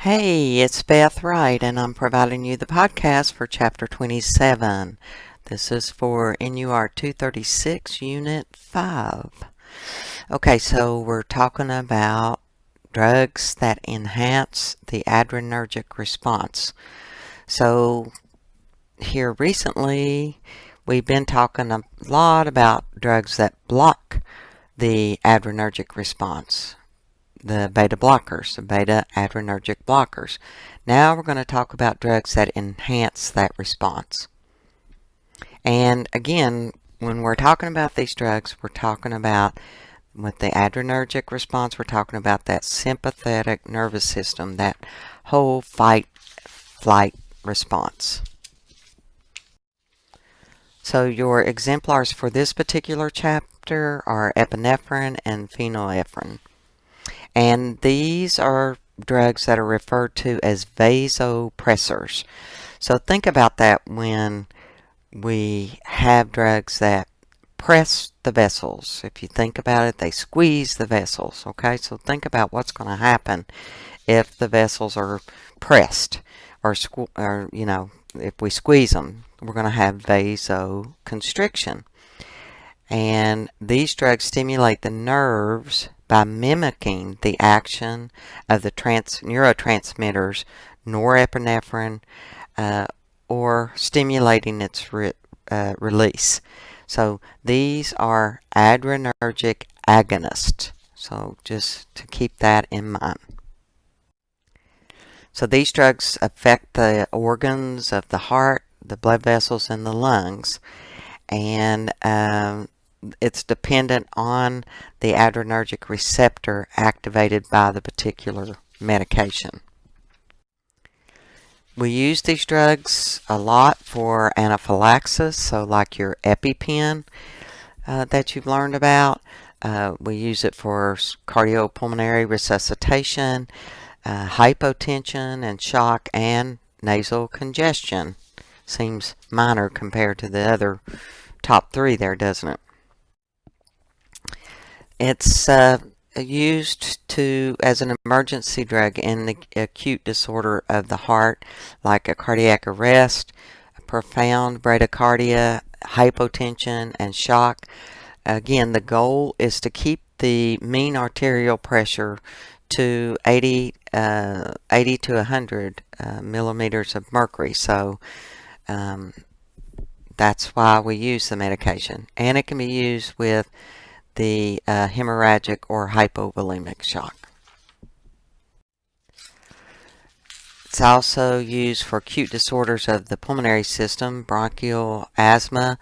Hey, it's Beth Wright, and I'm providing you the podcast for Chapter 27. This is for NUR 236, Unit 5. Okay, so we're talking about drugs that enhance the adrenergic response. So here recently, we've been talking a lot about drugs that block the adrenergic response. The beta blockers, the beta adrenergic blockers. Now we're going to talk about drugs that enhance that response. And again, when we're talking about these drugs, we're talking about with the adrenergic response, we're talking about that sympathetic nervous system, that whole fight-flight response. So your exemplars for this particular chapter are epinephrine and phenylephrine. And these are drugs that are referred to as vasopressors. So think about that when we have drugs that press the vessels. If you think about it, they squeeze the vessels. Okay, so think about what's going to happen if the vessels are pressed or if we squeeze them, we're going to have vasoconstriction. And these drugs stimulate the nerves by mimicking the action of the neurotransmitters norepinephrine or stimulating its release. So these are adrenergic agonists. So just to keep that in mind. So these drugs affect the organs of the heart, the blood vessels, and the lungs. And it's dependent on the adrenergic receptor activated by the particular medication. We use these drugs a lot for anaphylaxis, so like your EpiPen that you've learned about. We use it for cardiopulmonary resuscitation, hypotension and shock, and nasal congestion. Seems minor compared to the other top three there, doesn't it? It's used as an emergency drug in the acute disorder of the heart, like a cardiac arrest, profound bradycardia, hypotension, and shock. Again, the goal is to keep the mean arterial pressure to 80 to 100 millimeters of mercury. So that's why we use the medication. And it can be used with the hemorrhagic or hypovolemic shock. It's also used for acute disorders of the pulmonary system, bronchial asthma,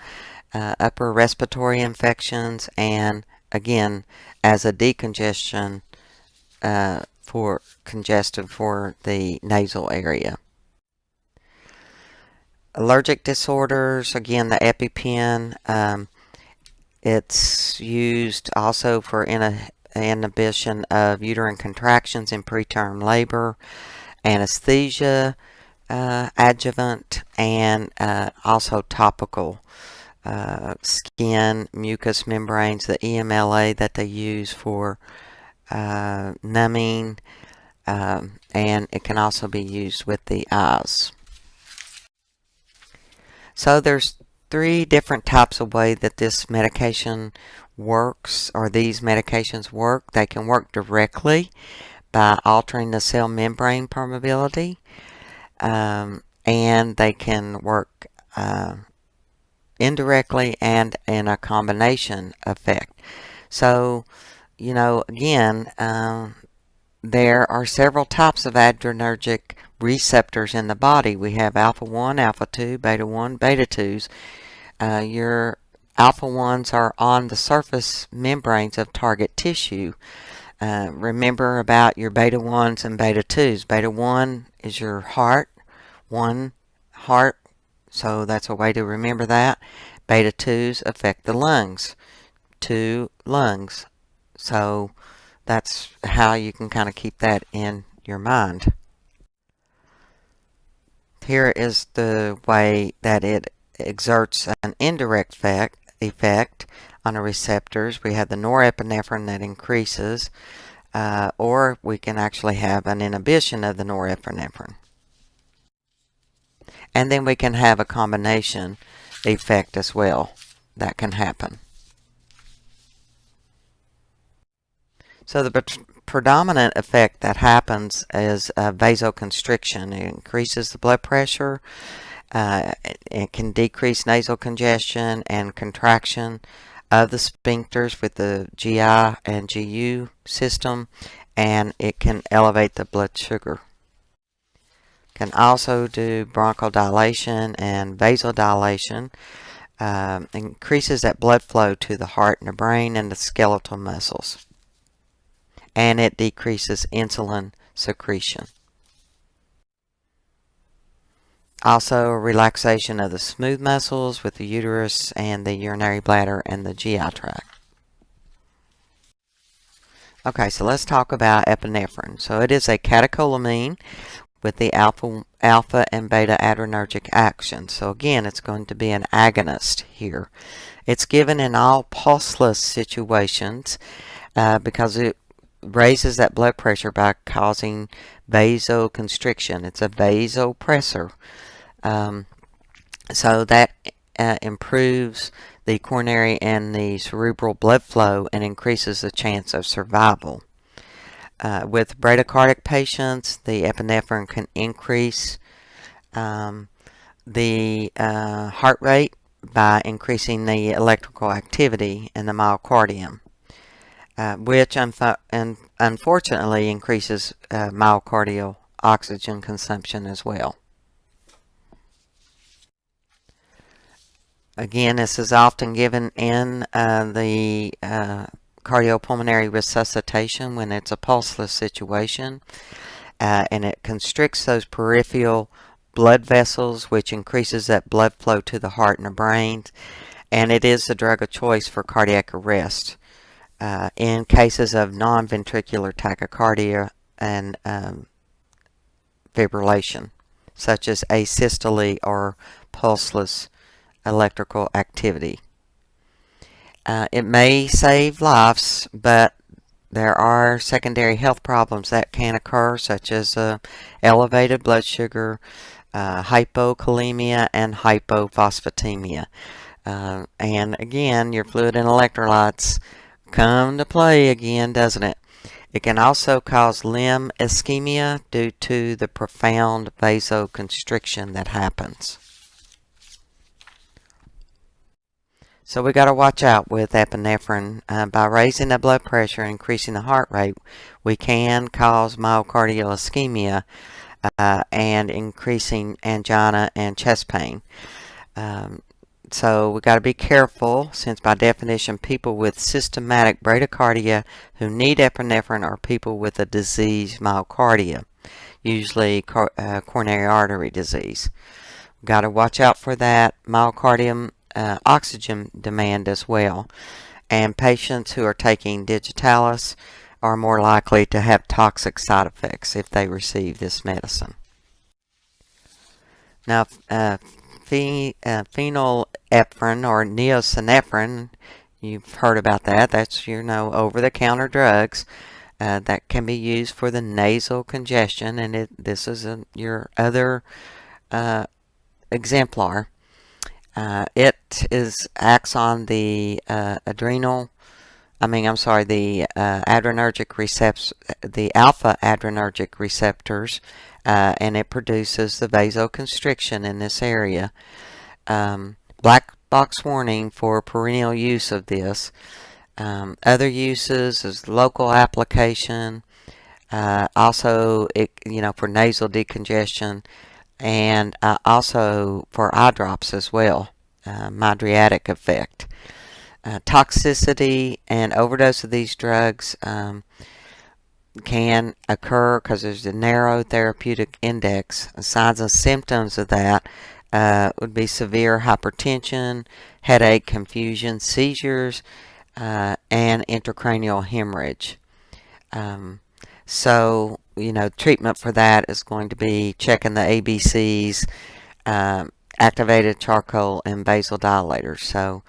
upper respiratory infections, and again as a decongestion for the nasal area. Allergic disorders, again the EpiPen. It's used also for inhibition of uterine contractions in preterm labor, anesthesia, adjuvant, and also topical skin mucous membranes, the EMLA that they use for numbing, and it can also be used with the eyes. So there's three different types of way that this medication works, or these medications work. They can work directly by altering the cell membrane permeability, and they can work indirectly and in a combination effect. So, again, there are several types of adrenergic receptors in the body. We have alpha 1, alpha 2, beta 1, beta 2s. Your alpha 1s are on the surface membranes of target tissue. Remember about your beta 1s and beta 2s. Beta 1 is your heart, so that's a way to remember that. Beta 2s affect the lungs, 2 lungs. So that's how you can kind of keep that in your mind. Here is the way that it exerts an indirect effect on the receptors. We have the norepinephrine that increases or we can actually have an inhibition of the norepinephrine. And then we can have a combination effect as well that can happen. So the predominant effect that happens is vasoconstriction. It increases the blood pressure. It can decrease nasal congestion and contraction of the sphincters with the GI and GU system, and it can elevate the blood sugar. Can also do bronchodilation and vasodilation. Increases that blood flow to the heart and the brain and the skeletal muscles. And it decreases insulin secretion. Also, relaxation of the smooth muscles with the uterus and the urinary bladder and the GI tract. Okay, so let's talk about epinephrine. So it is a catecholamine with the alpha and beta adrenergic action. So again, it's going to be an agonist here. It's given in all pulseless situations because it raises that blood pressure by causing vasoconstriction. It's a vasopressor. So that improves the coronary and the cerebral blood flow and increases the chance of survival. With bradycardic patients, the epinephrine can increase the heart rate by increasing the electrical activity in the myocardium, which unfortunately increases myocardial oxygen consumption as well. Again, this is often given in the cardiopulmonary resuscitation when it's a pulseless situation, and it constricts those peripheral blood vessels, which increases that blood flow to the heart and the brain, and it is the drug of choice for cardiac arrest in cases of non-ventricular tachycardia and fibrillation, such as asystole or pulseless electrical activity. It may save lives, but there are secondary health problems that can occur, such as elevated blood sugar, hypokalemia, and hypophosphatemia. And again, your fluid and electrolytes come to play again, doesn't it? It can also cause limb ischemia due to the profound vasoconstriction that happens. So we got to watch out with epinephrine. By raising the blood pressure and increasing the heart rate, we can cause myocardial ischemia and increasing angina and chest pain. So we got to be careful, since by definition people with systematic bradycardia who need epinephrine are people with a diseased myocardia, usually coronary artery disease. We've got to watch out for that myocardium oxygen demand as well, and patients who are taking digitalis are more likely to have toxic side effects if they receive this medicine. Now, phenylephrine or neosynephrine, you've heard about that. That's over-the-counter drugs that can be used for the nasal congestion, and this is your other exemplar. It acts on the adrenergic receptors, the alpha adrenergic receptors, and it produces the vasoconstriction in this area. Black box warning for perennial use of this. Other uses is local application, also for nasal decongestion, and also for eye drops as well, mydriatic effect. Toxicity and overdose of these drugs can occur because there's a narrow therapeutic index. Signs and symptoms of that would be severe hypertension, headache, confusion, seizures, and intracranial hemorrhage. So, treatment for that is going to be checking the ABCs, activated charcoal, and vasodilators. So,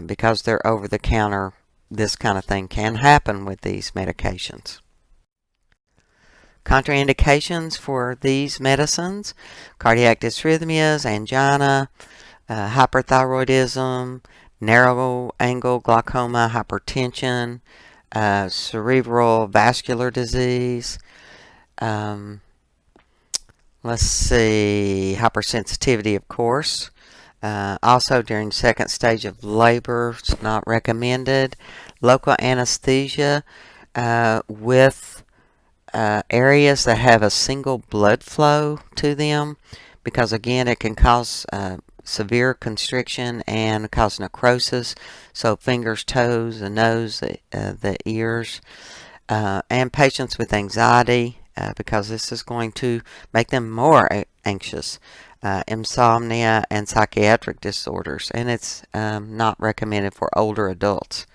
because they're over-the-counter this kind of thing can happen with these medications. Contraindications for these medicines: cardiac dysrhythmias, angina, hyperthyroidism, narrow angle glaucoma, hypertension, cerebral vascular disease, let's see, hypersensitivity, of course. Also during second stage of labor, it's not recommended. Local anesthesia with areas that have a single blood flow to them, because again it can cause severe constriction and cause necrosis, so fingers, toes, the nose, the ears, and patients with anxiety, because this is going to make them more anxious, insomnia, and psychiatric disorders, and it's not recommended for older adults.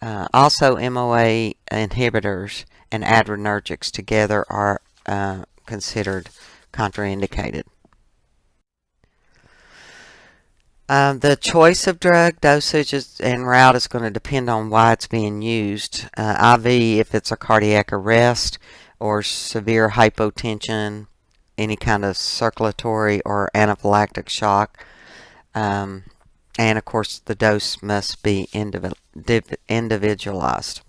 Also, MOA inhibitors and adrenergics together are considered contraindicated. The choice of drug dosage and route is going to depend on why it's being used. IV if it's a cardiac arrest or severe hypotension, any kind of circulatory or anaphylactic shock. And of course the dose must be individualized.